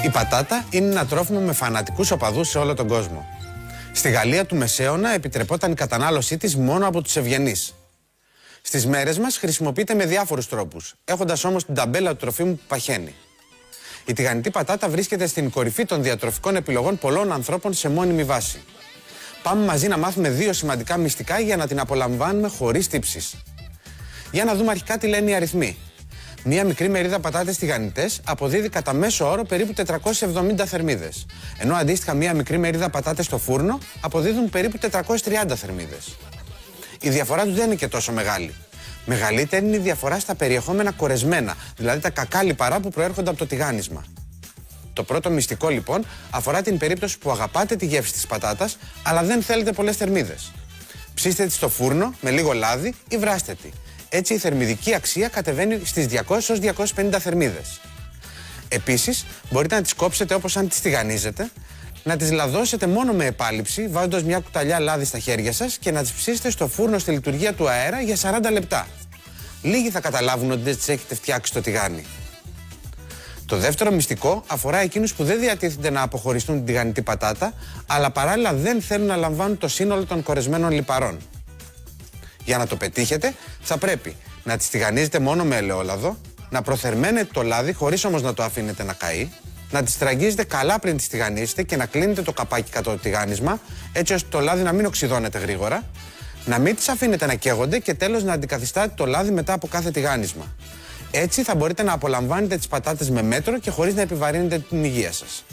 Η πατάτα είναι ένα τρόφιμο με φανατικούς οπαδούς σε όλο τον κόσμο. Στη Γαλλία του Μεσαίωνα επιτρεπόταν η κατανάλωσή της μόνο από τους ευγενείς. Στις μέρες μας χρησιμοποιείται με διάφορους τρόπους, έχοντας όμως την ταμπέλα του τροφίμου που παχαίνει. Η τηγανιτή πατάτα βρίσκεται στην κορυφή των διατροφικών επιλογών πολλών ανθρώπων σε μόνιμη βάση. Πάμε μαζί να μάθουμε δύο σημαντικά μυστικά για να την απολαμβάνουμε χωρίς τύψεις. Για να δούμε αρχικά τι λένε οι αριθμοί. Μία μικρή μερίδα πατάτες τηγανιτές αποδίδει κατά μέσο όρο περίπου 470 θερμίδες, ενώ αντίστοιχα μία μικρή μερίδα πατάτες στο φούρνο αποδίδουν περίπου 430 θερμίδες. Η διαφορά τους δεν είναι και τόσο μεγάλη. Μεγαλύτερη είναι η διαφορά στα περιεχόμενα κορεσμένα, δηλαδή τα κακά λιπαρά που προέρχονται από το τηγάνισμα. Το πρώτο μυστικό λοιπόν αφορά την περίπτωση που αγαπάτε τη γεύση της πατάτας, αλλά δεν θέλετε πολλές θερμίδες. Ψήστε τη στο φούρνο με λίγο λάδι ή βράστε τη. Έτσι η θερμιδική αξία κατεβαίνει στις 200 έως 250 θερμίδες. Επίσης, μπορείτε να τις κόψετε όπως αν τις τηγανίζετε, να τις λαδώσετε μόνο με επάλυψη, βάζοντας μια κουταλιά λάδι στα χέρια σας και να τις ψήσετε στο φούρνο στη λειτουργία του αέρα για 40 λεπτά. Λίγοι θα καταλάβουν ότι δεν τις έχετε φτιάξει στο τηγάνι. Το δεύτερο μυστικό αφορά εκείνους που δεν διατίθενται να αποχωριστούν την τηγανιτή πατάτα, αλλά παράλληλα δεν θέλουν να λαμβάνουν το σύνολο των κορεσμένων λιπαρών. Για να το πετύχετε, θα πρέπει να τις τηγανίζετε μόνο με ελαιόλαδο, να προθερμαίνετε το λάδι χωρίς όμως να το αφήνετε να καεί, να τις τραγγίζετε καλά πριν τις τηγανίσετε και να κλείνετε το καπάκι κατά το τηγάνισμα, έτσι ώστε το λάδι να μην οξυδώνεται γρήγορα, να μην τις αφήνετε να καίγονται και τέλος να αντικαθιστάτε το λάδι μετά από κάθε τηγάνισμα. Έτσι θα μπορείτε να απολαμβάνετε τις πατάτες με μέτρο και χωρίς να επιβαρύνετε την υγεία σας.